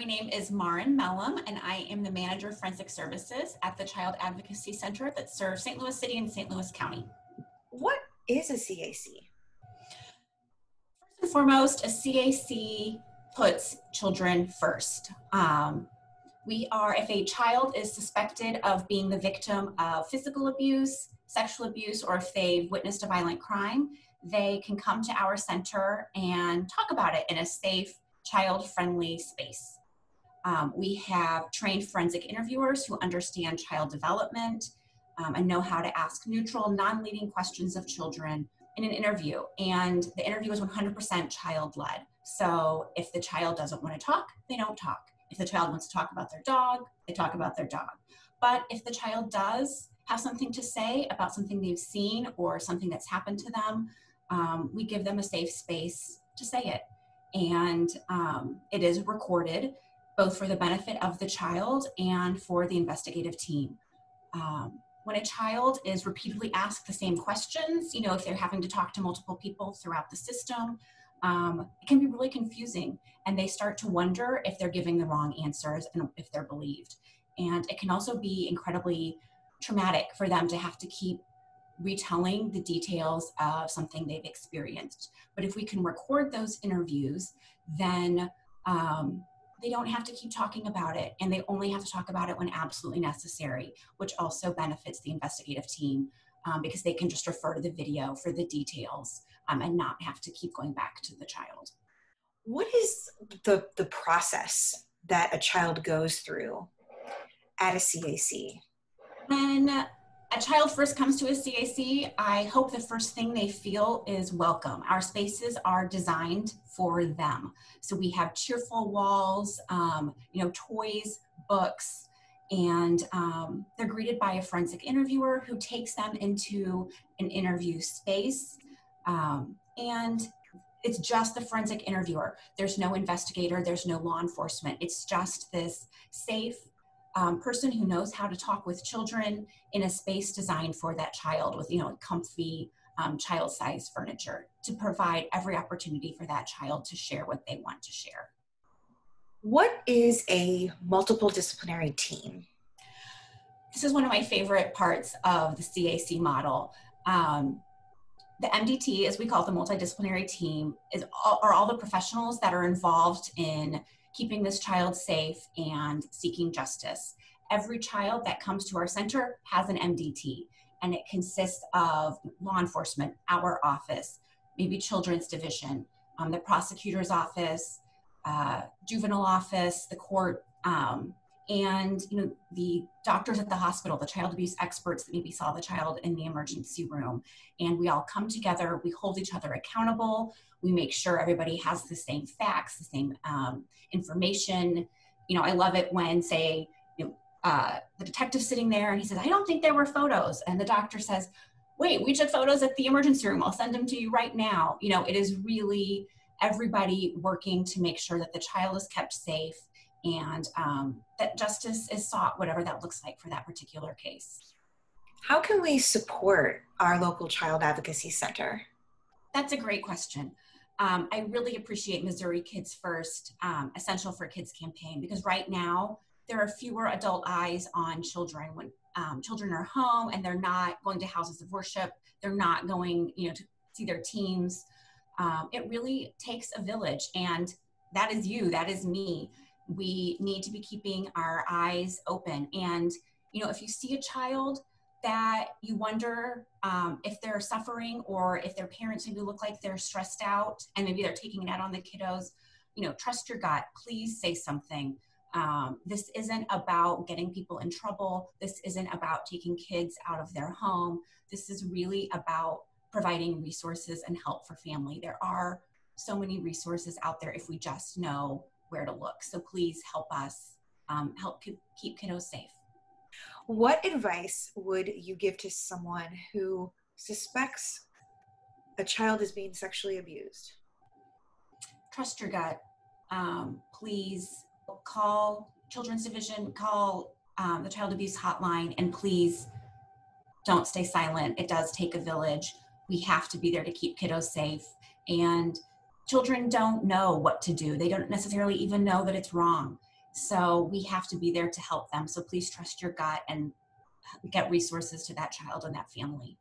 My name is Maren Mellem, and I am the Manager of Forensic Services at the Child Advocacy Center that serves St. Louis City and St. Louis County. What is a CAC? First and foremost, a CAC puts children first. If a child is suspected of being the victim of physical abuse, sexual abuse, or if they've witnessed a violent crime, they can come to our center and talk about it in a safe, child-friendly space. We have trained forensic interviewers who understand child development and know how to ask neutral, non-leading questions of children in an interview. And the interview is 100% child-led. So if the child doesn't want to talk, they don't talk. If the child wants to talk about their dog, they talk about their dog. But if the child does have something to say about something they've seen or something that's happened to them, we give them a safe space to say it. And it is recorded, both for the benefit of the child and for the investigative team. When a child is repeatedly asked the same questions, if they're having to talk to multiple people throughout the system, it can be really confusing, and they start to wonder if they're giving the wrong answers and if they're believed. And it can also be incredibly traumatic for them to have to keep retelling the details of something they've experienced. But if we can record those interviews, then they don't have to keep talking about it, and they only have to talk about it when absolutely necessary, which also benefits the investigative team because they can just refer to the video for the details and not have to keep going back to the child. What is the process that a child goes through at a CAC? When a child first comes to a CAC, I hope the first thing they feel is welcome. Our spaces are designed for them. So we have cheerful walls, toys, books, and they're greeted by a forensic interviewer who takes them into an interview space. And it's just the forensic interviewer. There's no investigator, there's no law enforcement. It's just this safe person who knows how to talk with children in a space designed for that child with, comfy child-sized furniture to provide every opportunity for that child to share what they want to share. What is a multiple disciplinary team? This is one of my favorite parts of the CAC model. The MDT, as we call it, the multidisciplinary team, are all the professionals that are involved in keeping this child safe and seeking justice. Every child that comes to our center has an MDT, and it consists of law enforcement, our office, maybe children's division, the prosecutor's office, juvenile office, the court, and the doctors at the hospital, the child abuse experts that maybe saw the child in the emergency room. And we all come together, we hold each other accountable, we make sure everybody has the same facts, the same information. I love it when, say, the detective's sitting there and he says, I don't think there were photos. And the doctor says, wait, we took photos at the emergency room. I'll send them to you right now. It is really everybody working to make sure that the child is kept safe and that justice is sought, whatever that looks like for that particular case. How can we support our local child advocacy center? That's a great question. I really appreciate Missouri Kids First, Essential for Kids campaign, because right now there are fewer adult eyes on children when children are home and they're not going to houses of worship, they're not going to see their teams. It really takes a village, and that is you, that is me. We need to be keeping our eyes open. And, if you see a child that you wonder if they're suffering or if their parents maybe look like they're stressed out and maybe they're taking it out on the kiddos, trust your gut, please say something. This isn't about getting people in trouble. This isn't about taking kids out of their home. This is really about providing resources and help for family. There are so many resources out there if we just know where to look. So please help us help keep kiddos safe. What advice would you give to someone who suspects a child is being sexually abused? Trust your gut. Please call Children's Division, call the Child Abuse Hotline, and please don't stay silent. It does take a village. We have to be there to keep kiddos safe. And children don't know what to do. They don't necessarily even know that it's wrong. So we have to be there to help them. So please trust your gut and get resources to that child and that family.